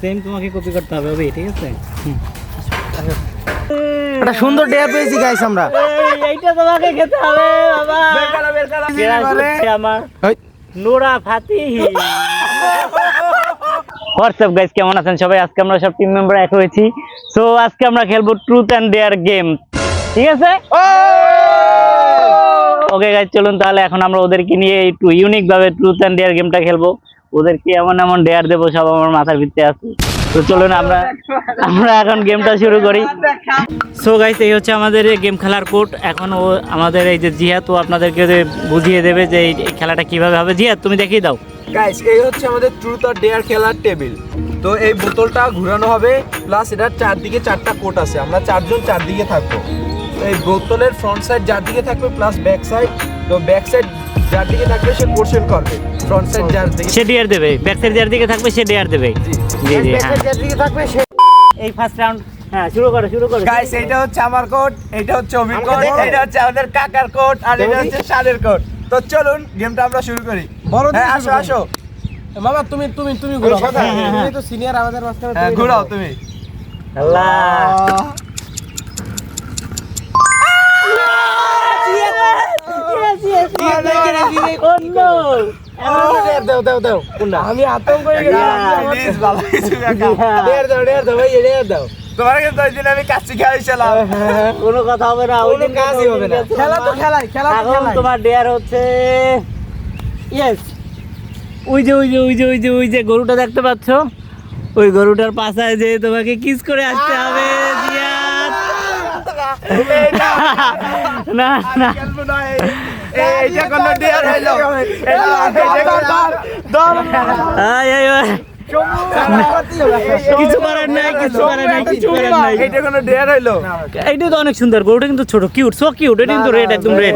Same তোমাকে copy করতে হবে ওবে, ঠিক আছে? একটা সুন্দর ডেয়ার পেয়েছি গাইস আমরা। এইটা তোমাকে খেতে হবে বাবা। আমার নোরা ফাতিহি। হোয়াটসঅ্যাপ গাইস, কেমন আছেন সবাই? আজকে আমরা সব টিম মেম্বার এক হয়েছি। সো আজকে আমরা খেলবো ট্রুথ অ্যান্ড ডেয়ার গেম, ঠিক আছে? ওকে গাইস, চলুন তাহলে এখন আমরা ওদেরকে নিয়ে একটু ইউনিক ভাবে ট্রুথ অ্যান্ড ডেয়ার গেমটা খেলবো। ওদেরকে এমন এমন ডেয়ার দেবো সব আমার মাথার ভিতরে আছে। তো চলুন আমরা এখন গেমটা শুরু করি। সো গাইস, এই হচ্ছে আমাদের গেম খেলার কোড। এখন ও আমাদের এই যে জিহাদ, ও আপনাদেরকে বুঝিয়ে দেবে যে এই খেলাটা কিভাবে হবে। জিহাদ, তুমি দেখিয়ে দাও। গাইস, এই হচ্ছে আমাদের ট্রুথ অর ডেয়ার খেলার টেবিল। তো এই বোতলটা ঘোরানো হবে, প্লাস এটার চারদিকে চারটা কোট আছে। আমরা চারজন চারদিকে থাকবো। এই বোতলের ফ্রন্ট সাইড যার দিকে থাকবে প্লাস ব্যাক সাইড, তো ব্যাক সাইড যার দিকে থাকবে সে কোশ্চেন করবে, ফ্রন্ট সাইড যার দিকে সে ডেয়ার দেবে, ব্যাক সাইড যার দিকে থাকবে সে ডেয়ার দেবে। জি জি, হ্যাঁ, যার দিকে থাকবে সে। এই ফার্স্ট রাউন্ড, হ্যাঁ, শুরু করো। গাইস, এইটা হচ্ছে আমার কোট, এইটা হচ্ছে অভির কোট, এইটা হচ্ছে আমাদের কাকার কোট, আর এটা হচ্ছে শানের কোট। তো চলুন গেমটা আমরা শুরু করি। হ্যাঁ, আসো মামা, তুমি ঘুরাও। তুমি তো সিনিয়র আমাদের মাঝখানে, তুমি ঘুরাও তুমি। আল্লাহ, আমি আতঙ্ক হয়ে গেলাম। তোমার কিন্তু ওই দিন আমি কাচ্চি খাইছিলাম। কোনো কথা হবে না, ওই দিন কাজই হবে না। খেলা তো খেলাই। এখন তোমার ডেয়ার হচ্ছে ইয়েস, ওই যে গরুটা দেখতে পাচ্ছ, ওই গরুটার পাশায় যে তোমাকে কিস করে আসতে হবে। জিয়াদ, না না, এইটা কোন ডেয়ার হইলো? কিছু করার নাই। এইটা কোন ডেয়ার হইলো? এইটা তো অনেক সুন্দর, গরুটা কিন্তু ছোট, কিউট, সো কিউট। এটা কিন্তু রেড, একদম রেড।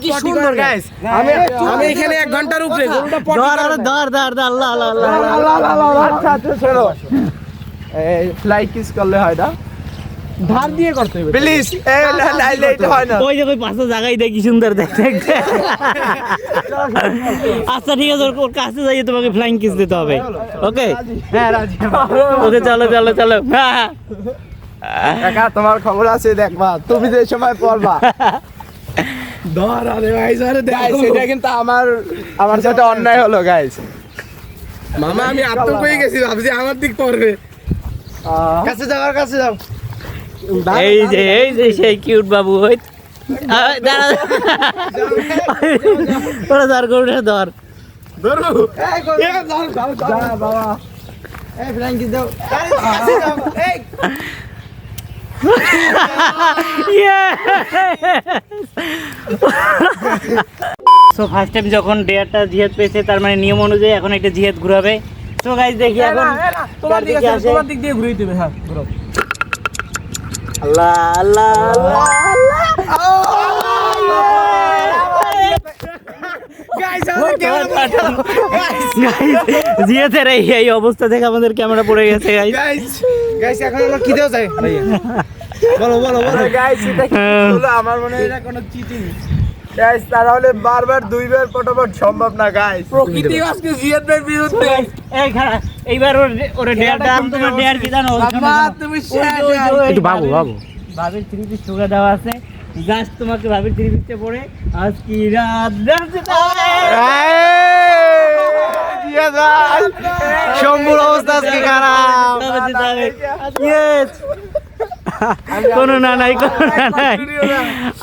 কি সুন্দর গাইস। আমি এখানে 1 ঘন্টার উপরে গরুটা ধর আল্লাহ আল্লাহ আল্লাহ। আচ্ছা চলো, এই ফ্লাই কিস করলে হয় না, ধার দিয়ে করতে হবে প্লিজ। এই লাইলে এটা হয় না। ওই যে ওই পাশে জায়গায় দেখি সুন্দর দেখতে। আচ্ছা ঠিক আছে, ওর কাছে যাইয়ে তোমাকে ফ্লাইং কিস দিতে হবে। ওকে, হ্যাঁ রাজি। ওকে, চলো। কাকা, তোমার খবর আছে দেখবা, তুমি যে সময় পড়বা। ধর, আরে ভাই স্যার গাইস, এটা কিন্তু আমার সাথে অন্যায় হলো গাইস। মামা, আমি আতঙ্ক হয়ে গেছি, ভাবছি আমার দিক পড়বে। কাছে যাও। এই যে সেই কিউট বাবু, ওই দাঁড়া, ওরা ধর, গরুটা ধর। বাবা, এই ফ্র্যাঙ্কি দাও। সো ফার্স্ট টাইম যখন ডেয়ারটা জিহাদ পেয়েছে, তার মানে নিয়ম অনুযায়ী এখন একটা জিহাদ ঘুরাবে। সো গাইস, দেখি এখন তোমার দিক দিয়ে ঘুরিয়ে দিবে। হ্যাঁ, ঘুরাও। আল্লাহ আল্লাহ আল্লাহ জিয়াদের এই অবস্থা থেকে আমাদের ক্যামেরা পড়ে গেছে। গাইস, এখন আমরা কি দেও যাই? বলো গাইস, এটা কি হলো? আমার মনে হয় এটা কোনো চিটিং গাইস। তাহলে বারবার দুইবার পটাপট সম্ভব না গাইস। প্রকৃতি আজকে জিয়াদের বিরুদ্ধে। এই খারাপ, এইবার ওরে ডেয়ারটা, তোমার ডেয়ার কি জানো? তুমি একটু বাবু ভাবির 3 পিস ঠোকা দেওয়া আছে, জাস্ট তোমাকে ভাবির 3 পিসে পড়ে আজ কি রাত ডান্স হবে। শম্ভুর অবস্থা আজকে খারাপ। ইয়েস, কোনো না নাই।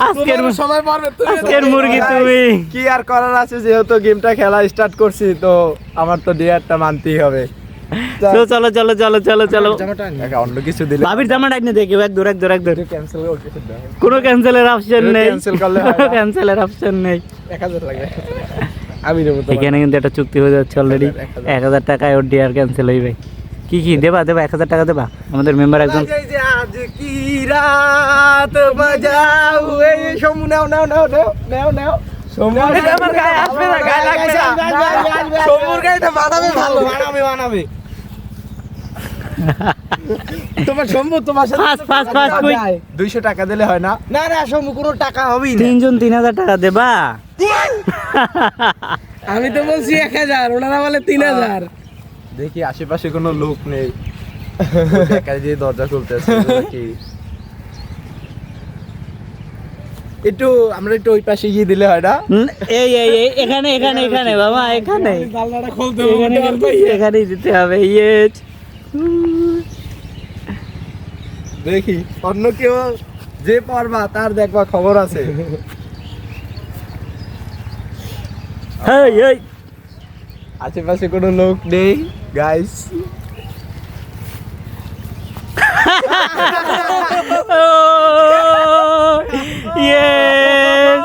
আজকের মুরগি তুমি। কি আর করার আছে, যেহেতু গেমটা খেলা স্টার্ট করছি, তো আমার তো ডেয়ারটা মানতেই হবে। চলো। অন্য কিছু দিলে ভাবির জামাটা একনে দেখি, এক দূর ক্যান্সেল কোনো ক্যান্সেলের অপশন নেই। ক্যান্সেল করলে ক্যান্সেলের অপশন নেই। 1000 লাগে। আমি নেব। এখানে কিন্তু একটা চুক্তি হয়ে যাচ্ছে অলরেডি। 1000 টাকায় ওর ডিয়ার ক্যান্সেল হইবে। কি দেবা 1000 টাকা দেবা? আমাদের মেম্বার একজন। আজ কি রাত বাজাও, এই সমু নাও। সমু আমার গায়ে আসবে না, গায়ে লাগবে না। সমুর গায়ে তো বানাবে। তোমার শম্ভু, তোমার সাথে ফাস্ট 200 টাকা দিলে হয় না? না শম্ভু, কোনো টাকা হবেই না। 3 জন 3000 টাকা দেবা। আমি তো বলছি 1000, ওনারা বলে 3000। দেখি আশেপাশে কোনো লোক নেই, একা যে দরজা খুলতেছে নাকি। একটু আমরা একটু ওই পাশে গিয়ে দিলে হয় না? এই এখানে এখানে এখানে বাবা, এখানে জানলাটা খুলতে এখানেই দিতে হবে। ইয়েস, দেখি অন্য কেউ যে পারবা তার দেখবা খবর আছে। এই এই আশেপাশে কোনো লোক নেই গাইস। ইয়েস,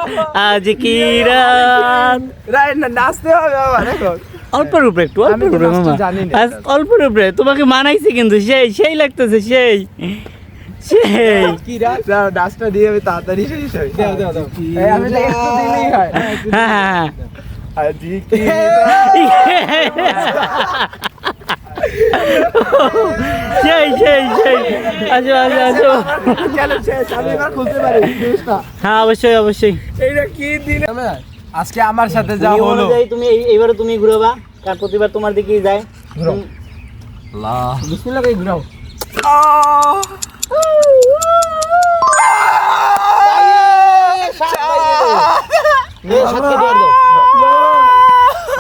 আজ কি রাত। রাইট না, নাচতে হবে বাবা। দেখো অল্পের উপরে একটু, অল্পের আমি তো উপরে নাচতে মামা, জানি না। আজ অল্পের উপরে। তোমাকে মানাইছি কিন্তু, সেই সেই লাগতেছে, সেই সেই। কি রাত, দাও নাচটা দিয়ে আমি তাড়াতাড়ি শেষ হই। দাও দাও দাও, এই আমি তো একটু দিলেই হয়। হ্যাঁ হ্যাঁ আজ কি সেই সেই সেই। আসো আসো আসো। চলো শেষ, আমি এবার খুলতে পারি জিনিসটা। হ্যাঁ অবশ্যই অবশ্যই। এইটা কি দিন আজকে আমার সাথে যা নিয়ম হলো। অনুযায়ী তুমি এইবারে তুমি ঘুরবা, কার প্রতিবার তোমার দিকেই যায়। ঘুরো। আল্লাহ, বিসমিল্লাহ কই ঘুরাও।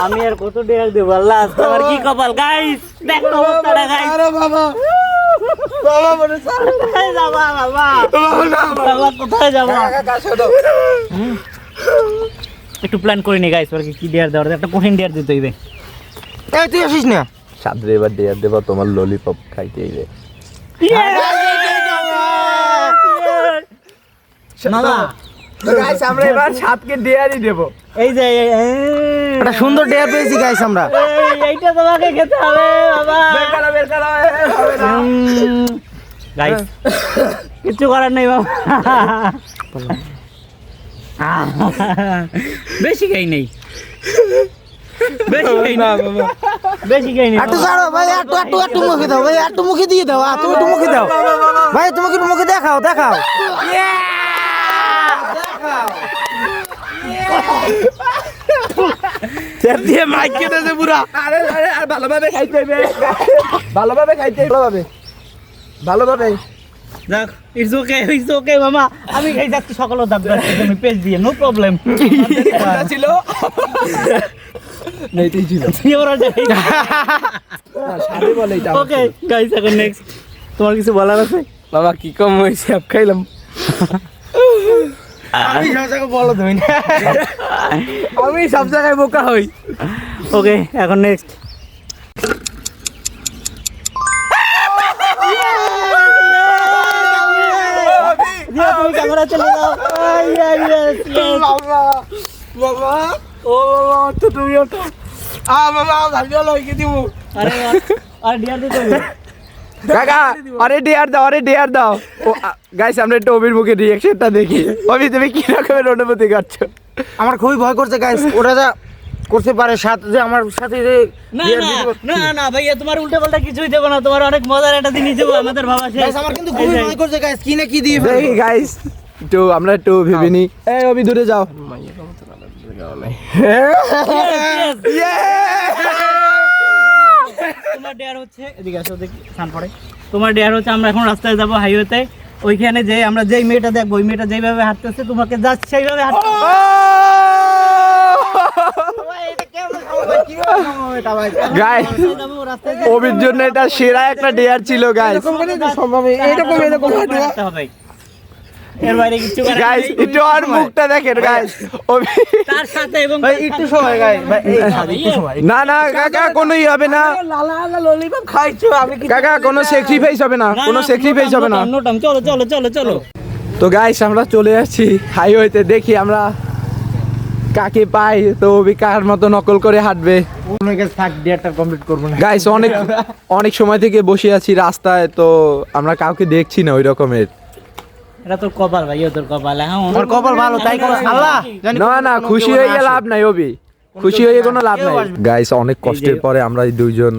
আমি আর কত ডেয়ার দেবো আল্লাহ, আজকে আমার কি কপাল। গাইস দেখো অবস্থাটা গাইস। আরে বাবা, বাবা বলে স্যার, কোথায় যাবা বাবা? বাবা কোথায় যাবা? একটু প্ল্যান করে নি গাইস, ওরকে কি ডেয়ার দেওয়ার, একটা কঠিন ডেয়ার দিতে হইবে। এই তুই আসিস না। সাদরে এবার দেয়ার দেবা তোমার ললিপপ খাইতে হইবে। মামা গাইস আমরা এবার সাতকে দেয়ারই দেব। এই যে একটা সুন্দর ডেয়ার পেয়েছি গাইস আমরা। এইটা তোমাকে খেতে হবে বাবা। বের করো, হবে না। গাইস কিছু করার নেই বাবা, বেশি খাই নেই, বেশি খাই না বাবা, বেশি খাই নেই। একটু ছাড়ো ভাই, একটু মুখে দাও ভাই, একটু মুখে দিয়ে দাও। তুমি একটু মুখে দাও ভাই, তুমি একটু মুখে দেখাও, দেখাও। দিয়ে মাইক কেটেছে পুরা। আরে আরে আর ভালোভাবে খাইতে হইবে, ভালোভাবে খাইতে হইবে, ভালোভাবে। যাক, ইটস ওকে মামা, আমি খাই যাচ্ছি সকালে দাঁত আমি পেস্ট দিয়ে, নো প্রবলেম। কোনটা ছিল? নেইতেই ছিল। সাদে বলে এটা। ওকে গাইস, এখন নেক্সট তোমার কিছু বলার আছে? বাবা কি কম হয়েছে, আপ খাইলাম। আমি সব জায়গায় বলো তুমি না, আমি সব জায়গায় বোকা হই। ওকে এখন নেক্সট। তুমি ক্যামেরা চলে যাও। বাবা ও বাবা, তো তুমি তো বাবা ভালো লাগে দিব। আরে আরে ডিয়ার দিতে হবে। কাকা আরে ডিয়ার দাও, আরে ডিয়ার দাও। ও গাইস আমরা একটু অবির মুখে রিঅ্যাকশনটা দেখি। অবি তুমি কি রকমের অনুভূতি করছো? আমার খুবই ভয় করছে গাইস, ওরা যা করতে পারে সাথে যে আমার সাথে যে না বিয়ার না দিতে- না না ভাইয়া, তোমার উল্টা পাল্টা কিছুই দেবো না, তোমার অনেক মজার একটা জিনিস দেবো আমাদের ভাবা শেষ। গাইস আমার কিন্তু খুবই ভয় করছে গাইস, কি না কি দিয়ে ফেলবো। দেখি গাইস একটু আমরা একটু ভেবে নি। এই অবি দূরে যাও। তোমার ডেয়ার হচ্ছে এদিকে আসো, দেখি স্থান পড়ে। তোমার ডেয়ার হচ্ছে আমরা এখন রাস্তায় যাবো হাইওয়েতে, ওইখানে যে আমরা যেই মেয়েটা দেখবো, ওই মেয়েটা যেইভাবে হাঁটতেছে তোমাকে জাস্ট সেইভাবে হাঁটতে হবে। গাইস রাস্তায় যাবো, রাস্তায় যেয়ে অবির জন্য এটা সেরা একটা ডেয়ার ছিল গাইস। এরকম হাঁটতে হবে। এর বাইরে কিছু করার গাইস নেই। একটু আর মুখটা দেখেন গাইস। অবি তার সাথে এবং ভাই একটু সময় গাইস ভাই, একটু সময়। না না কাকা কোনোই হবে না লালা ললিপপ খাইছো, আমি কি কাকা, কোনো স্যাক্রিফাইস হবে না, কোনো স্যাক্রিফাইস হবে না। নোটাম, চলো চলো চলো চলো। তো গাইস আমরা চলে যাচ্ছি হাইওয়েতে, দেখি আমরা কাকে পাই। তো অবি কার মতো নকল করে হাঁটবে। থাক, ডেটটা কমপ্লিট করবো না গাইস অনেক অনেক সময় থেকে বসে আছি রাস্তায়, তো আমরা কাউকে দেখছি না ওই রকমের। এটা তোর কপাল ভাই, তোর কপাল। হ্যাঁ আমার কপাল ভালো, তাই কোনো আল্লাহ জানি না না, খুশি হয়ে লাভ নাই অবি, খুশি হয়ে কোনো লাভ নাই। গাইস অনেক কষ্টের পরে আমরা এই দুইজন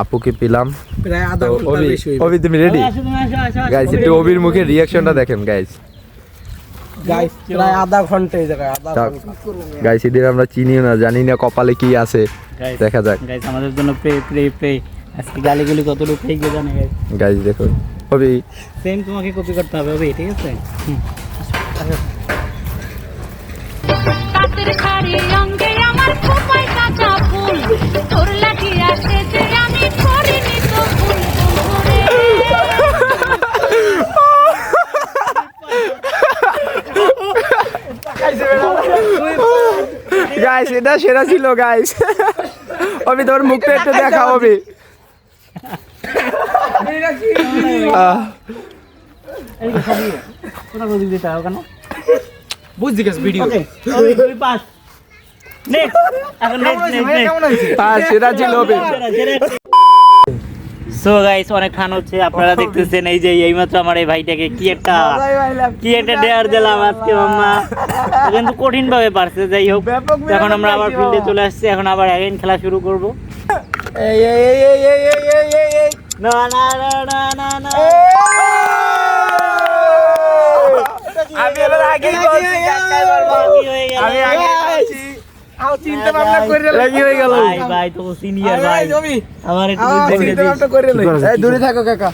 আপুকে পেলাম। প্রায় আধা তো ঘন্টা অবি, বেশি হইবে। অবি তুমি রেডি? আসো, তুমি আসো আসো, আসো। গাইস একটু অবির মুখে রিঅ্যাকশনটা দেখেন গাইস। গাইস প্রায় আধা ঘন্টা এই জায়গায় আধা ঘন্টা গাইস এদের আমরা চিনিও না, জানি না কপালে কি আছে, দেখা যাক। গাইস আমাদের জন্য প্রে প্রে প্রে, আজকে গালিগুলি কতটুকু ফেক জানে গাইস। গাইস দেখুন হবে সেম তোমাকে কপি করতে হবে হবে, ঠিক আছে? কাতের শাড়ি রঙে আমার খোপায় কাঁচা ফুল, তোর লাগিয়া সেজে আমি করিনি তো ভুল করে। গাইস এটা সেরা ছিল গাইস। আমি তোর মুখটা একটু দেখা হবে। তোরা বলি দিতে হবে কেন? বুঝছি গেছ ভিডিও ওকে তুই পাস। নেক্সট, এখন নেক্সট। সেরা ছিল হবে। সো গাইস অনেক খান হচ্ছে, আপনারা দেখতেছেন এই যে এইমাত্র আমার এই ভাইটাকে কি একটা ডেয়ার দিলাম আজকে মাম্মা, ও কিন্তু কঠিন ভাবে পারছে। যাই হোক, এখন আমরা আবার ফিল্ডে চলে আসছি, এখন আবার অ্যাগেইন খেলা শুরু করব। এই এই এই এই এই এই এই এই এই না না না না না না, আমি এবার আগেই বলছি কাকাই বলবো। আমি আগে বলছি। আও চিন্তা ভাবনা করে লাগি হয়ে গেল। ভাই ভাই তো সিনিয়র ভাই, জমি আমার একটু চিন্তা ভাবনা করে লই। এই দূরে থাকো কাকা।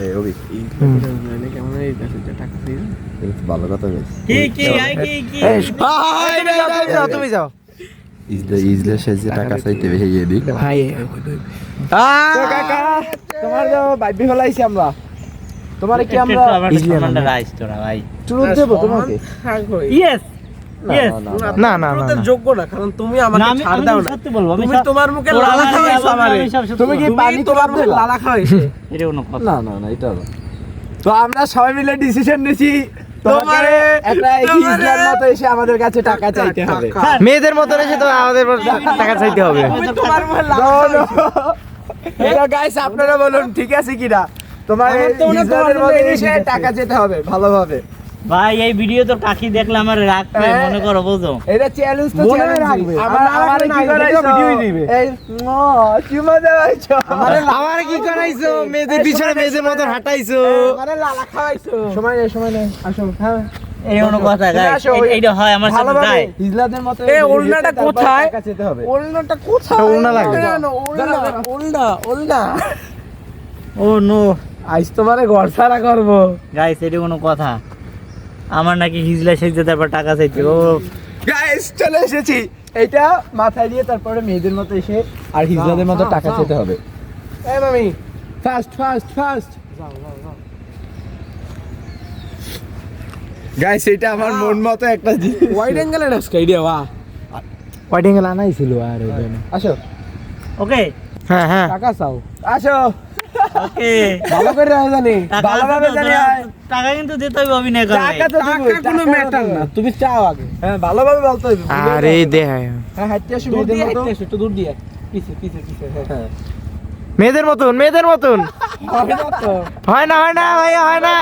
এই ওবি কেমন এই টাকা দিয়ে ভালো কথা বলছিস। কি আই কি তুমি যাও ইজলে শেষে টাকা চাইতে বেশি গিয়ে দি ভাই কাকা তোমার যাও বাইবি ফলাইছি আমরা, তোমারে কি আমরা ইজল্যান্ড রাইস তোরা ভাই চুরুত দেব তোমাকে? Yes yes. না না না যোগ্য না, কারণ তুমি আমাকে ছাড় দাও না। সত্যি বলবো, তুমি তোমার মুখে লালা খাওয়াইছো আমারে। তুমি কি পানি তোমার মুখে লালা খাওয়াইছো? এটা কোনো কথা না না না এটা না। তো আমরা সবাই মিলে ডিসিশন নিছি তোমারে একটা ইজলার মতো এসে আমাদের কাছে টাকা চাইতে হবে। মেয়েদের মতো এসে তো আমাদের টাকা চাইতে হবে। তোমার মুখে লালা এটা গাইস আপনারা বলুন ঠিক আছে কিনা? তোমার ইজলার মতো এসে টাকা যেতে হবে ভালোভাবে। ভাই এই ভিডিও তো কাকি দেখলে আমার রাখবে, মনে করো বুঝো। এটা চ্যালেঞ্জ তো মনে চ্যালেঞ্জ রাখবে। আমার কি করাইছো ভিডিওই দিবে। এই চুমা দেওয়াইছো আমারে কি করাইছো? মেয়েদের পিছনে মেয়েদের মতো হাঁটাইছো, আমারে লালা খাওয়াইছো। সময় নেই আসো। হ্যাঁ এই কোনো কথা গাইস, এইটা হয় আমার সাথে ভালোভাবে যায়। হিজলাদের মতো এই ওলনাটা কোথায়? টাকা যেতে হবে। ওলনাটা কোথায়? ওলনা লাগবে। ওলনা ও নো আইস তোমারে ঘর সারা করব। গাইস, এটা কোনো কথা? আমার নাকি হিজলা সেজে তারপর টাকা চাইতে। ও গাইস চলে এসেছি। এইটা মাথায় দিয়ে তারপরে মেয়েদের মতো এসে আর হিজলাদের মতো টাকা যেতে হবে। এই মামি ফাস্ট গাইস এটা আমার মন মতো একটা জিনিস। ওয়াইড অ্যাঙ্গেলের আজকে আইডিয়া ওয়া ওয়াইড অ্যাঙ্গেল আনাইছিল আর আসো ওকে হ্যাঁ হ্যাঁ টাকা চাও। আসো ওকে, ভালো করে জানি ভালোভাবে জানি আয়। টাকা কিন্তু দিতে হবে, অভিনয় করে। টাকা তো দিবই, টাকা কোনো ম্যাটার না, তুমি চাও আগে। হ্যাঁ ভালোভাবে বলতে হবে। আরে দেখ হ্যাঁ হাঁটতে আসো দূর মেয়েদের দিয়ে মতো। হাঁটতে একটু দূর দিয়ে পিছে হ্যাঁ মেয়েদের মতন হয় না ভাই হয় না,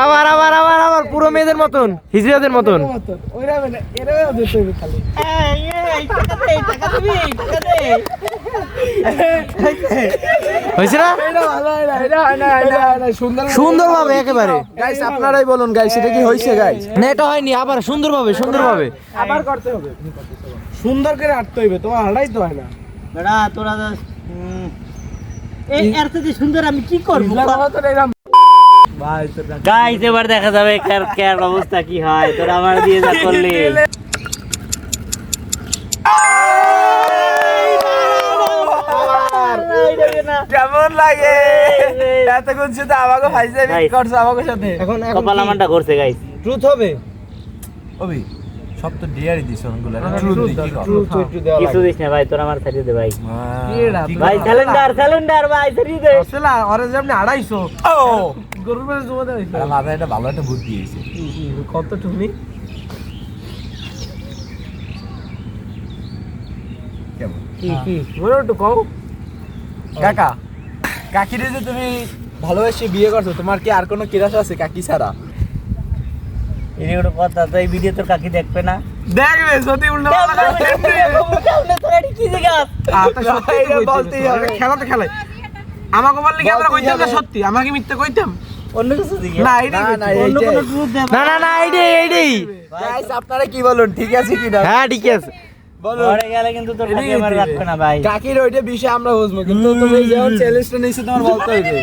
আবার পুরো মেয়েদের মতন হিজড়াদের মতন। ওইরকম না, এরকম দিতে হবে খালি। এই টাকা দে, টাকা দিবি, টাকা দে। হয়েছে না? এটা ভালো হয় না, এটা হয় না, সুন্দরভাবে একেবারে। গাইস আপনারাই বলুন গাইস এটা কি হইছে গাইস? না এটা হয়নি, আবার সুন্দরভাবে আবার করতে হবে। সুন্দর করে হাঁটতে হইবে, তোমার হাঁটাই তো হয় না। বেড়া তোরা এই এর থেকে সুন্দর আমি কি করব? ভাই তো গাইস এবার দেখা যাবে কার অবস্থা কি হয়। তোরা আমার দিয়ে যা করলি। কেমন লাগে? এতক্ষণ শুধু আমাকে ফাইজাবি করছো আমাকে সাথে। এখন কপাল আমারটা করছে গাইস। ট্রুথ হবে। ওবি সব তো ডিয়ারই দিছ অনগুলা। ট্রুথ দি কি কর? কিছু দিস না ভাই, তোরা আমার সাথে দে ভাই। কি ভাই স্যালেন্ডার ভাই সাথে দে। আসলে অরেঞ্জ আপনি 250 ও গরুর বাড়ি জমা দেয় মাথায় একটা ভালো একটা বুদ্ধি হইছে। কত টুকনি কেমন? কি বলো একটু কও। কাকা কাকিরে যে তুমি ভালোবেসে বিয়ে করছো, তোমার কি আর কোনো কিরাস আছে কাকি ছাড়া? এই একটা কথা, তো এই ভিডিও তোর কাকি দেখবে না। দেখবে যদি উল্টো কি জায়গা? বলতেই হবে। খেলাতে খেলাই আমাকে বললে কি আমরা কইতাম না সত্যি? আমাকে মিথ্যা কইতাম? অন্য কিছু দিকে না এইটাই না, অন্য এইটাই। কোনো ট্রুথ দেব না না না এইটাই গাইস আপনারা কি বলুন ঠিক আছে কি না হ্যাঁ ঠিক আছে বলো ঘরে গেলে কিন্তু তোর কাছে আমার রাখবে না ভাই কাকির ওইটা বিষয়ে আমরা বুঝবো কিন্তু তুমি যখন চ্যালেঞ্জটা নিয়েছো তোমার বলতে হইবে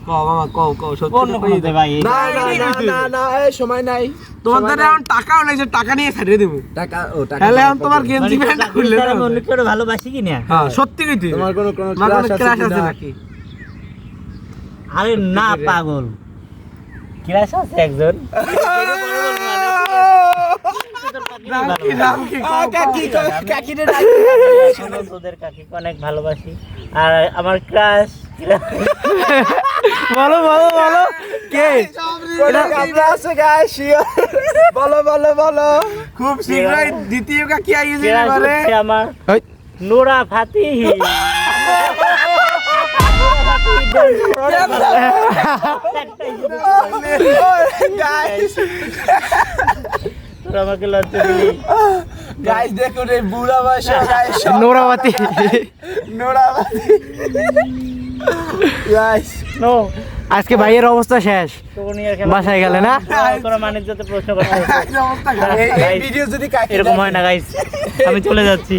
কও বাবা কও সত্যি অন্য কোনো দে ভাই না না না না না এই সময় নাই তোমাদের এখন টাকাও নাই যে টাকা নিয়ে ছাড়িয়ে দেবো টাকা ও টাকা তাহলে এখন তোমার গেঞ্জি প্যান্ট খুললে না আমি অন্য কেউ ভালোবাসি কি না হ্যাঁ সত্যি কইতে তোমার কোনো তোমার কোনো ক্রাশ ক্রাশ আছে আছে কিনা? নাকি আরে না পাগল ক্রাশ আছে একজন নাম কি কাকিরে শোনো, তোদের কাকিকে অনেক ভালোবাসি আর আমার ক্রাশ বলো বলো বলো কে এটা আমরা আছে গাইস বলো বলো বলো খুব শীঘ্রই দ্বিতীয় কাকি আইয়ে ক্রাশ যাবে পারে হচ্ছে আমার ওই নোরা ফাতিহি গাইস তোরা আমাকে লজ্জা দিলি গাইস দেখো রে বুড়া বয়সে গাইস নোরাবাতি নোড়াবাতি গাইস নো আজকে ভাইয়ের অবস্থা শেষ তোকে নিয়ে আর খেলা বাসায় গেলে না? তোরা মানিজ্যতে প্রশ্ন করতে এই ভিডিও যদি কাকি এরকম হয় না গাইস আমি চলে যাচ্ছি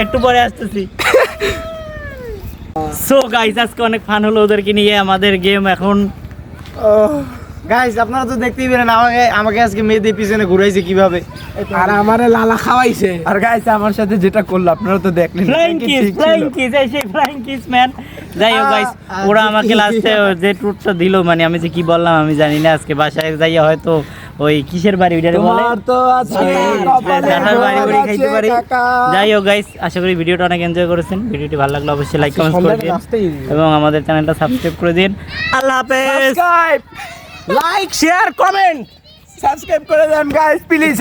একটু পরে আসতেছি সো গাইস আজকে অনেক ফান হলো ওদেরকে নিয়ে আমাদের গেম এখন গাইস আপনারা তো দেখতেই পেলেন আমাকে আজকে মেয়েদের পিছনে ঘুরাইছে কিভাবে আর আমারে লালা খাওয়াইছে আর গাইস আমার সাথে যেটা করলো আপনারা তো দেখলেন ফ্লাইং কিস এই সেই ফ্লাইং কিস ম্যান যাই হোক গাইস ওরা আমাকে লাস্টে যে ট্রুথটা দিল মানে আমি যে কি বললাম আমি জানি না আজকে বাসায় যাইয়া হয়তো ওই কিসের বাড়ি ওইটারে বলে তোমার তো আছে দেখার বাড়ি বাড়ি খাইতে পারি যাই হোক গাইস আশা করি ভিডিওটা অনেক এনজয় করেছেন ভিডিওটি ভালো লাগলে অবশ্যই লাইক কমেন্ট করে দিন এবং আমাদের চ্যানেলটা সাবস্ক্রাইব করে দিন আল্লাহ হাফেজ subscribe like share comment subscribe করে দেন গাইস প্লিজ